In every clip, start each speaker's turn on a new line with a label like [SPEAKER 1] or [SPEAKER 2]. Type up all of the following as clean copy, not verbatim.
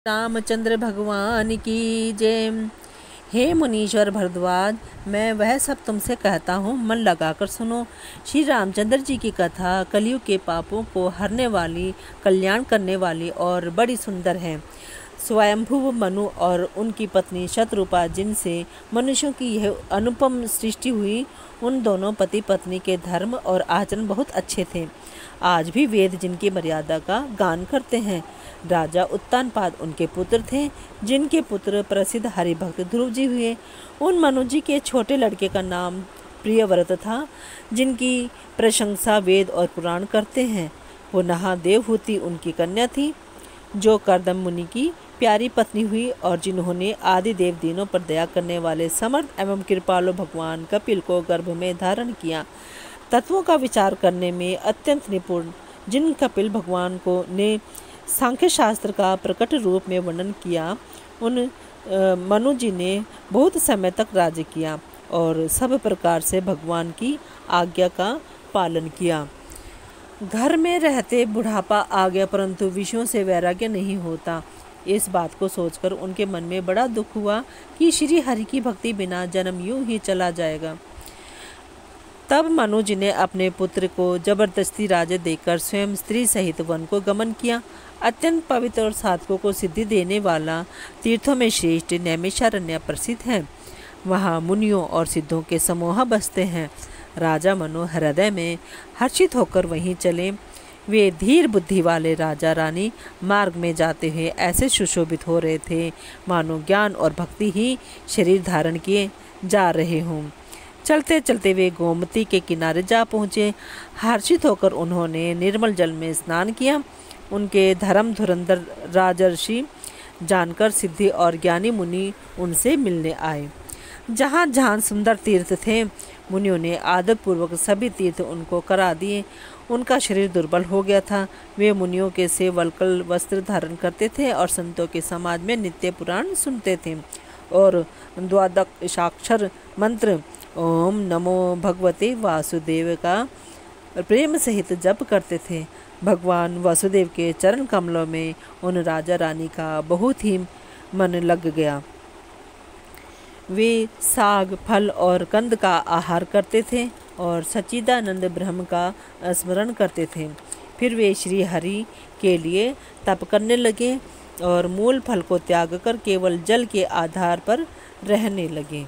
[SPEAKER 1] रामचंद्र भगवान की जय। हे मुनीश्वर भरद्वाज, मैं वह सब तुमसे कहता हूँ, मन लगाकर सुनो। श्री रामचंद्र जी की कथा कलयुग के पापों को हरने वाली, कल्याण करने वाली और बड़ी सुंदर है। स्वयंभुव मनु और उनकी पत्नी शतरूपा, जिनसे मनुष्यों की यह अनुपम सृष्टि हुई, उन दोनों पति पत्नी के धर्म और आचरण बहुत अच्छे थे। आज भी वेद जिनकी मर्यादा का गान करते हैं। राजा उत्तानपाद उनके पुत्र थे, जिनके पुत्र प्रसिद्ध हरिभक्त ध्रुव जी हुए। उन मनु जी के छोटे लड़के का नाम प्रियव्रत था, जिनकी प्रशंसा वेद और पुराण करते हैं। पुनः देवहूति उनकी कन्या थी, जो कर्दम मुनि की प्यारी पत्नी हुई और जिन्होंने आदि देव दिनों पर दया करने वाले समर्थ एवं कृपालु भगवान कपिल को गर्भ में धारण किया। तत्वों का विचार करने में अत्यंत निपुण जिन कपिल भगवान को ने सांख्य शास्त्र का प्रकट रूप में वर्णन किया, उन मनु जी ने बहुत समय तक राज्य किया और सब प्रकार से भगवान की आज्ञा का पालन किया। घर में रहते बुढ़ापा आ गया, परंतु विषयों से वैराग्य नहीं होता। इस बात को सोचकर उनके मन में बड़ा दुख हुआ कि श्री हरि की भक्ति बिना जन्म यूं ही चला जाएगा। तब मनु जी ने अपने पुत्र को जबरदस्ती राज्य देकर स्वयं स्त्री सहित वन को गमन किया। अत्यंत पवित्र और साधकों को सिद्धि देने वाला तीर्थों में श्रेष्ठ नैमिषारण्य प्रसिद्ध है। वहाँ मुनियों और सिद्धों के समूह बसते हैं। राजा मनु हृदय में हर्षित होकर वहीं चले। वे धीर बुद्धि वाले राजा रानी मार्ग में जाते हुए ऐसे सुशोभित हो रहे थे, मानो ज्ञान और भक्ति ही शरीर धारण किए जा रहे हों। चलते चलते वे गोमती के किनारे जा पहुँचे। हर्षित होकर उन्होंने निर्मल जल में स्नान किया। उनके धर्म धुरंधर राजर्षि जानकर सिद्धि और ज्ञानी मुनि उनसे मिलने आए। जहाँ जहाँ सुंदर तीर्थ थे, मुनियों ने आदरपूर्वक सभी तीर्थ उनको करा दिए। उनका शरीर दुर्बल हो गया था। वे मुनियों के से वल्कल वस्त्र धारण करते थे और संतों के समाज में नित्य पुराण सुनते थे और द्वादशाक्षर मंत्र ओम नमो भगवते वासुदेव का प्रेम सहित जप करते थे। भगवान वासुदेव के चरण कमलों में उन राजा रानी का बहुत ही मन लग गया। वे साग, फल और कंद का आहार करते थे और सच्चिदानंद ब्रह्म का स्मरण करते थे। फिर वे श्री हरि के लिए तप करने लगे और मूल फल को त्याग कर केवल जल के आधार पर रहने लगे।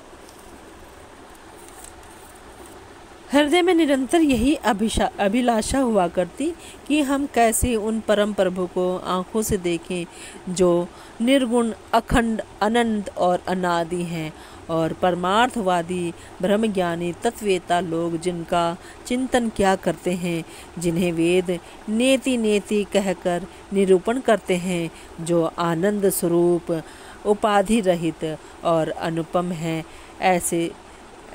[SPEAKER 1] हृदय में निरंतर यही अभिलाषा हुआ करती कि हम कैसे उन परम प्रभु को आँखों से देखें, जो निर्गुण, अखंड, अनंत और अनादि हैं, और परमार्थवादी ब्रह्मज्ञानी तत्वेता लोग जिनका चिंतन किया करते हैं, जिन्हें वेद नेति नेति कहकर निरूपण करते हैं, जो आनंद स्वरूप, उपाधि रहित और अनुपम हैं, ऐसे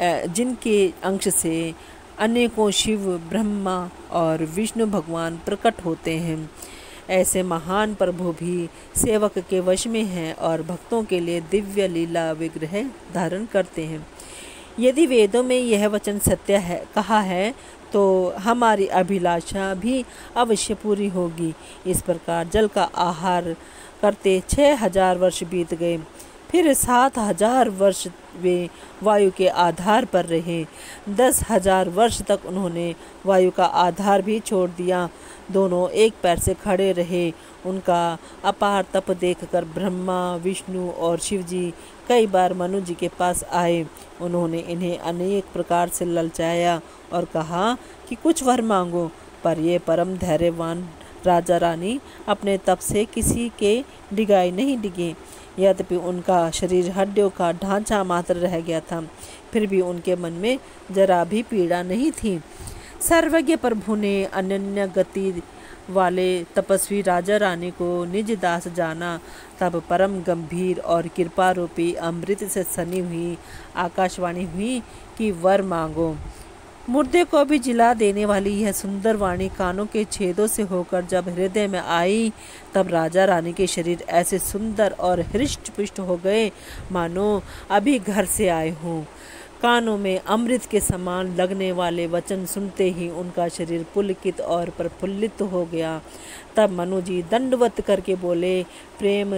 [SPEAKER 1] जिनके अंश से अनेकों शिव, ब्रह्मा और विष्णु भगवान प्रकट होते हैं, ऐसे महान प्रभु भी सेवक के वश में हैं और भक्तों के लिए दिव्य लीला विग्रह धारण करते हैं। यदि वेदों में यह वचन सत्य है कहा है, तो हमारी अभिलाषा भी अवश्य पूरी होगी। इस प्रकार जल का आहार करते 6000 वर्ष बीत गए। फिर 7000 वर्ष वे वायु के आधार पर रहे। 10,000 वर्ष तक उन्होंने वायु का आधार भी छोड़ दिया। दोनों एक पैर से खड़े रहे। उनका अपार तप देखकर ब्रह्मा, विष्णु और शिव जी कई बार मनु जी के पास आए। उन्होंने इन्हें अनेक प्रकार से ललचाया और कहा कि कुछ वर मांगो, पर ये परम धैर्यवान राजा रानी अपने तप से किसी के डिगाई नहीं डिगे। यद्यपि उनका शरीर हड्डियों का ढांचा मात्र रह गया था, फिर भी उनके मन में जरा भी पीड़ा नहीं थी। सर्वज्ञ प्रभु ने अनन्य गति वाले तपस्वी राजा रानी को निज दास जाना। तब परम गंभीर और कृपा रूपी अमृत से सनी हुई आकाशवाणी हुई कि वर मांगो। मुर्दे को भी जिला देने वाली यह सुंदर वाणी कानों के छेदों से होकर जब हृदय में आई, तब राजा रानी के शरीर ऐसे सुंदर और हृष्ट पुष्ट हो गए, मानो अभी घर से आए हों। कानों में अमृत के समान लगने वाले वचन सुनते ही उनका शरीर पुलकित और प्रफुल्लित हो गया। तब मनु जी दंडवत करके बोले, प्रेम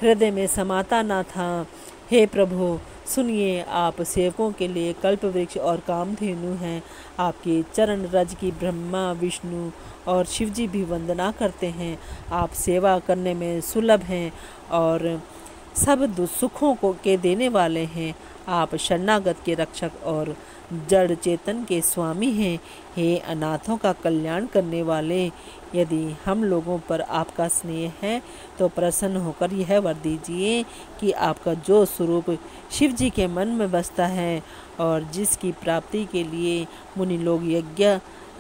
[SPEAKER 1] हृदय में समाता न था। हे प्रभु सुनिए, आप सेवकों के लिए कल्प वृक्ष और कामधेनु हैं। आपके चरण रज की ब्रह्मा विष्णु और शिवजी भी वंदना करते हैं। आप सेवा करने में सुलभ हैं और सब सुखों को के देने वाले हैं। आप शरणागत के रक्षक और जड़ चेतन के स्वामी हैं। हे अनाथों का कल्याण करने वाले, यदि हम लोगों पर आपका स्नेह है तो प्रसन्न होकर यह वर दीजिए कि आपका जो स्वरूप शिव जी के मन में बसता है और जिसकी प्राप्ति के लिए मुनि लोग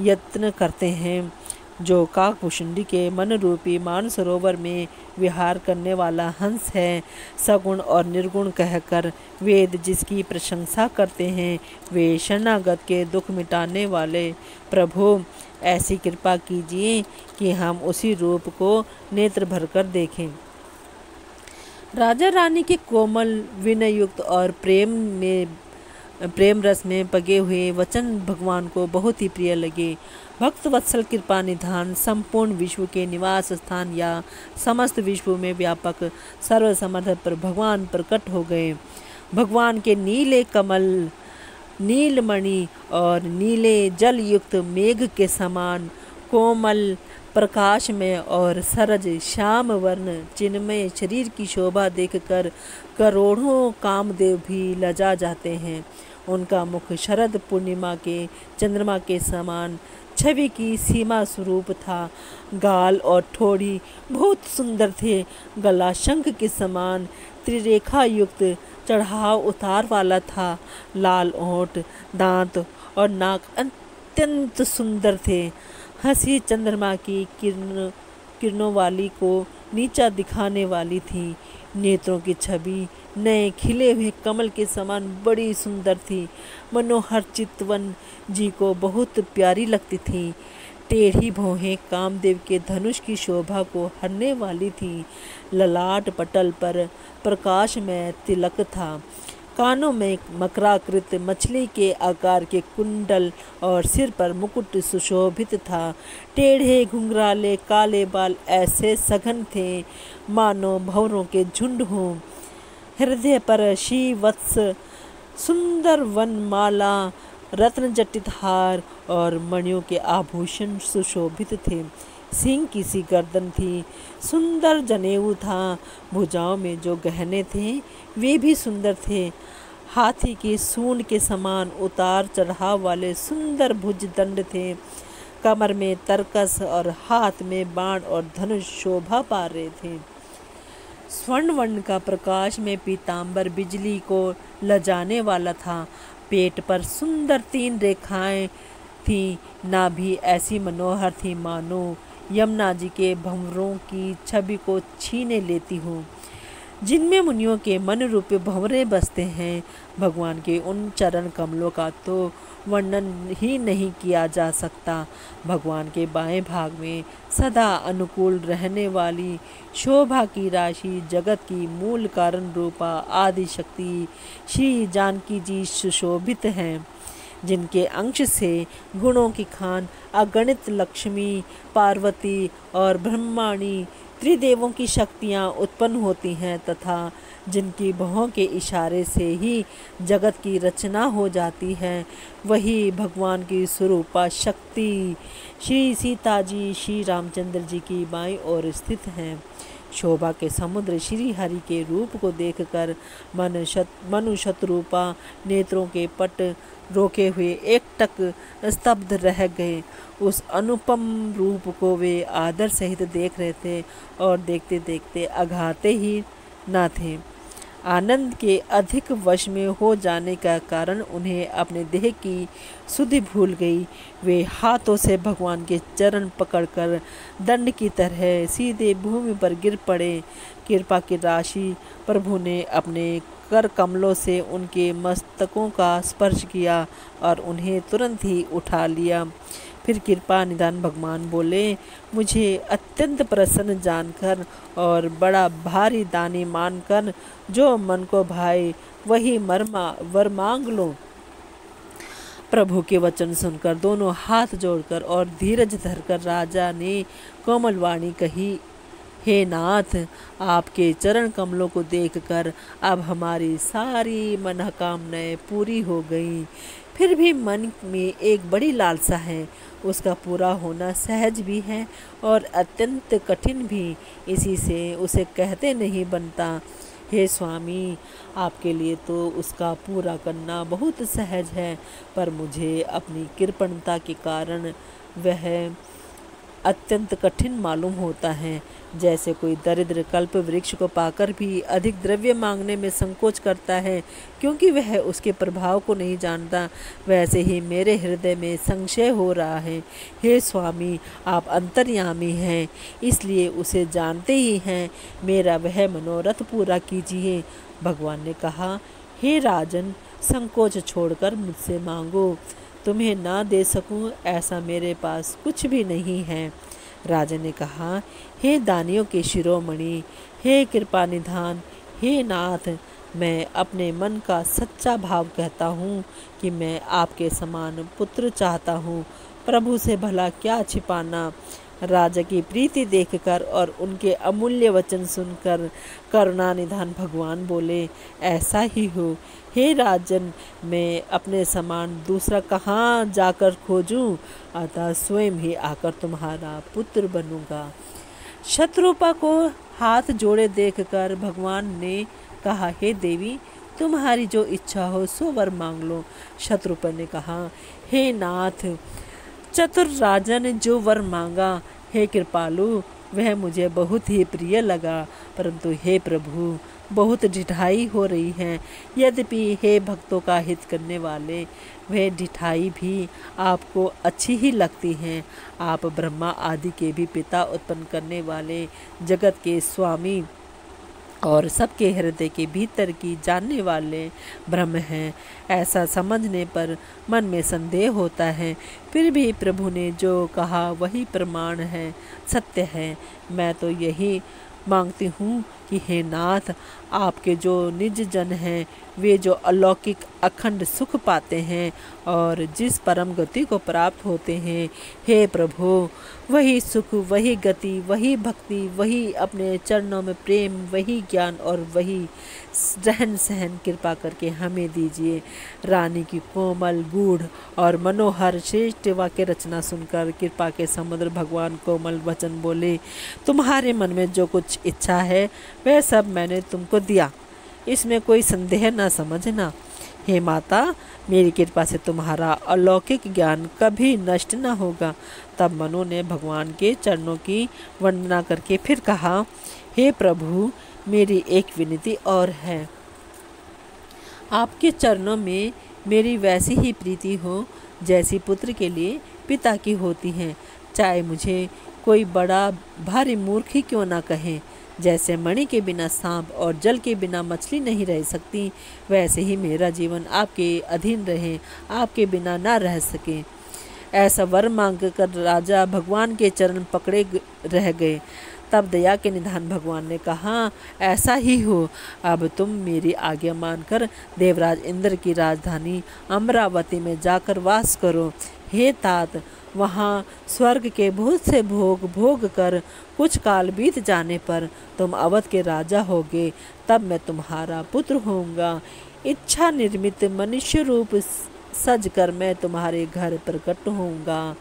[SPEAKER 1] यत्न करते हैं, जो काकभूषुंडी के मन रूपी मानसरोवर में विहार करने वाला हंस है, सगुण और निर्गुण कहकर वेद जिसकी प्रशंसा करते हैं, वे शरणागत के दुख मिटाने वाले प्रभु, ऐसी कृपा कीजिए कि हम उसी रूप को नेत्र भरकर देखें। राजा रानी के कोमल विनय युक्त और प्रेम रस में पगे हुए वचन भगवान को बहुत ही प्रिय लगे। भक्त वत्सल कृपा निधान संपूर्ण विश्व के निवास स्थान या समस्त विश्व में व्यापक सर्वसमर्थ पर भगवान प्रकट हो गए। भगवान के नीले कमल, नीलमणि और नीले जल युक्त मेघ के समान कोमल प्रकाश में और सरज श्याम वर्ण चिन्मय शरीर की शोभा देखकर करोड़ों कामदेव भी लजा जाते हैं। उनका मुख शरद पूर्णिमा के चंद्रमा के समान छवि की सीमा स्वरूप था। गाल और ठोड़ी बहुत सुंदर थे। गला शंख के समान त्रिरेखा युक्त चढ़ाव उतार वाला था। लाल ओंठ, दांत और नाक अत्यंत सुंदर थे। हंसी चंद्रमा की किरणों वाली को नीचा दिखाने वाली थी। नेत्रों की छवि नए खिले हुए कमल के समान बड़ी सुंदर थी। मनोहर चितवन जी को बहुत प्यारी लगती थी। टेढ़ी भौहें कामदेव के धनुष की शोभा को हरने वाली थी। ललाट पटल पर प्रकाश में तिलक था। कानों में मकराकृत मछली के आकार के कुंडल और सिर पर मुकुट सुशोभित था। टेढ़े घुंघराले काले बाल ऐसे सघन थे मानो भंवरों के झुंड हों। हृदय पर श्रीवत्स सुंदर वनमाला, रत्न जटित हार और मणियों के आभूषण सुशोभित थे। सिंह की सी गर्दन थी, सुंदर जनेऊ था। भुजाओं में जो गहने थे वे भी सुंदर थे। हाथी की सूंड के समान उतार चढ़ाव वाले सुंदर भुजदंड थे। कमर में तरकस और हाथ में बाण और धनुष शोभा पा रहे थे। स्वर्ण वर्ण का प्रकाश में पीतांबर बिजली को लजाने वाला था। पेट पर सुंदर 3 रेखाएं थी। नाभि ऐसी मनोहर थी मानो यमुना जी के भंवरों की छवि को छीने लेती हो, जिनमें मुनियों के मन रूपी भंवरे बसते हैं। भगवान के उन चरण कमलों का तो वर्णन ही नहीं किया जा सकता। भगवान के बाएं भाग में सदा अनुकूल रहने वाली शोभा की राशि जगत की मूल कारण रूपा आदि शक्ति श्री जानकी जी सुशोभित हैं, जिनके अंश से गुणों की खान अगणित लक्ष्मी, पार्वती और ब्रह्माणी त्रिदेवों की शक्तियाँ उत्पन्न होती हैं तथा जिनकी भौं के इशारे से ही जगत की रचना हो जाती है, वही भगवान की स्वरूपा शक्ति श्री सीता जी श्री रामचंद्र जी की बाईं ओर स्थित हैं। शोभा के समुद्र श्री हरि के रूप को देखकर मनु शतरूपा नेत्रों के पट रोके हुए एकटक स्तब्ध रह गए। उस अनुपम रूप को वे आदर सहित देख रहे थे और देखते देखते अघाते ही न थे। आनंद के अधिक वश में हो जाने का कारण उन्हें अपने देह की सुधि भूल गई। वे हाथों से भगवान के चरण पकड़कर दंड की तरह सीधे भूमि पर गिर पड़े। कृपा की राशि प्रभु ने अपने कर कमलों से उनके मस्तकों का स्पर्श किया और उन्हें तुरंत ही उठा लिया। फिर कृपा निधान भगवान बोले, मुझे अत्यंत प्रसन्न जानकर और बड़ा भारी दानी मानकर जो मन को भाए वही वर मांग लो। प्रभु के वचन सुनकर दोनों हाथ जोड़कर और धीरज धरकर राजा ने कोमल वाणी कही, हे नाथ, आपके चरण कमलों को देखकर अब हमारी सारी मनोकामनाएं पूरी हो गई। फिर भी मन में एक बड़ी लालसा है, उसका पूरा होना सहज भी है और अत्यंत कठिन भी, इसी से उसे कहते नहीं बनता। हे स्वामी, आपके लिए तो उसका पूरा करना बहुत सहज है, पर मुझे अपनी कृपणता के कारण वह अत्यंत कठिन मालूम होता है। जैसे कोई दरिद्र कल्प वृक्ष को पाकर भी अधिक द्रव्य मांगने में संकोच करता है, क्योंकि वह उसके प्रभाव को नहीं जानता, वैसे ही मेरे हृदय में संशय हो रहा है। हे स्वामी, आप अंतर्यामी हैं, इसलिए उसे जानते ही हैं। मेरा वह मनोरथ पूरा कीजिए। भगवान ने कहा, हे राजन, संकोच छोड़कर मुझसे मांगो। तुम्हें ना दे सकूं ऐसा मेरे पास कुछ भी नहीं है। राजा ने कहा, हे दानियों के शिरोमणि, हे कृपा निधान, हे नाथ, मैं अपने मन का सच्चा भाव कहता हूँ कि मैं आपके समान पुत्र चाहता हूँ। प्रभु से भला क्या छिपाना। राजा की प्रीति देखकर और उनके अमूल्य वचन सुनकर करुणा निधान भगवान बोले, ऐसा ही हो। हे राजन, मैं अपने समान दूसरा कहाँ जाकर खोजूं, अतः स्वयं ही आकर तुम्हारा पुत्र बनूंगा। शत्रुपा को हाथ जोड़े देखकर भगवान ने कहा, हे देवी, तुम्हारी जो इच्छा हो सो वर मांग लो। शत्रुपा ने कहा, हे नाथ, चतुर राजा ने जो वर मांगा, हे कृपालु, वह मुझे बहुत ही प्रिय लगा, परंतु हे प्रभु, बहुत ढिठाई हो रही है। यद्यपि हे भक्तों का हित करने वाले, वह ढिठाई भी आपको अच्छी ही लगती हैं। आप ब्रह्मा आदि के भी पिता उत्पन्न करने वाले, जगत के स्वामी और सबके हृदय के भीतर की जानने वाले ब्रह्म हैं। ऐसा समझने पर मन में संदेह होता है, फिर भी प्रभु ने जो कहा वही प्रमाण है, सत्य है। मैं तो यही मांगती हूँ कि हे नाथ, आपके जो निज जन हैं, वे जो अलौकिक अखंड सुख पाते हैं और जिस परम गति को प्राप्त होते हैं, हे प्रभु, वही सुख, वही गति, वही भक्ति, वही अपने चरणों में प्रेम, वही ज्ञान और वही रहन सहन कृपा करके हमें दीजिए। रानी की कोमल, गूढ़ और मनोहर श्रेष्ठ वाक्य रचना सुनकर कृपा के समुद्र भगवान कोमल वचन बोले, तुम्हारे मन में जो कुछ इच्छा है वह सब मैंने तुमको दिया, इसमें कोई संदेह न समझना। हे माता, मेरी कृपा से तुम्हारा अलौकिक ज्ञान कभी नष्ट न होगा। तब मनु ने भगवान के चरणों की वंदना करके फिर कहा, हे प्रभु, मेरी एक विनती और है। आपके चरणों में मेरी वैसी ही प्रीति हो जैसी पुत्र के लिए पिता की होती है, चाहे मुझे कोई बड़ा भारी मूर्ख ही क्यों ना कहे। जैसे मणि के बिना सांप और जल के बिना मछली नहीं रह सकती, वैसे ही मेरा जीवन आपके अधीन रहे, आपके बिना ना रह सके। ऐसा वर मांगकर राजा भगवान के चरण पकड़े रह गए। तब दया के निधान भगवान ने कहा, ऐसा ही हो। अब तुम मेरी आज्ञा मानकर देवराज इंद्र की राजधानी अमरावती में जाकर वास करो। हे तात, वहाँ स्वर्ग के बहुत से भोग भोग कर कुछ काल बीत जाने पर तुम अवध के राजा होगे, तब मैं तुम्हारा पुत्र होऊंगा। इच्छा निर्मित मनुष्य रूप सज कर मैं तुम्हारे घर प्रकट होऊंगा।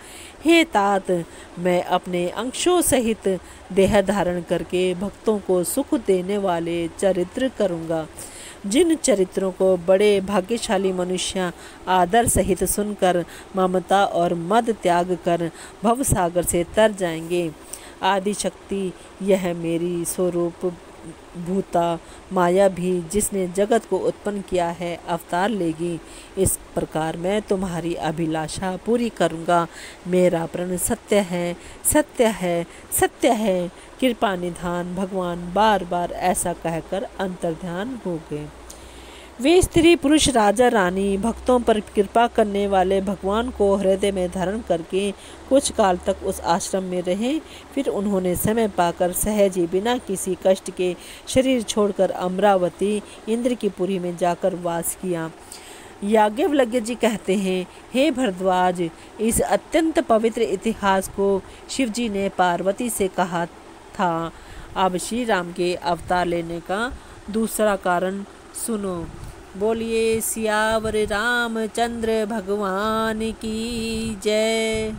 [SPEAKER 1] हे तात, मैं अपने अंशों सहित देह धारण करके भक्तों को सुख देने वाले चरित्र करूँगा। जिन चरित्रों को बड़े भाग्यशाली मनुष्य आदर सहित सुनकर ममता और मद त्याग कर भवसागर से तर जाएंगे। आदि शक्ति यह मेरी स्वरूप भूता माया भी जिसने जगत को उत्पन्न किया है अवतार लेगी। इस प्रकार मैं तुम्हारी अभिलाषा पूरी करूँगा। मेरा प्रण सत्य है, सत्य है, सत्य है। कृपा निधान भगवान बार बार ऐसा कहकर अंतर्ध्यान हो गए। वे स्त्री पुरुष राजा रानी भक्तों पर कृपा करने वाले भगवान को हृदय में धारण करके कुछ काल तक उस आश्रम में रहे। फिर उन्होंने समय पाकर सहज ही बिना किसी कष्ट के शरीर छोड़कर अमरावती इंद्र की पुरी में जाकर वास किया। याज्ञवल्क्य जी कहते हैं, हे भरद्वाज, इस अत्यंत पवित्र इतिहास को शिवजी ने पार्वती से कहा था। अब श्री राम के अवतार लेने का दूसरा कारण सुनो। बोलिए सियावर रामचंद्र भगवान की जय।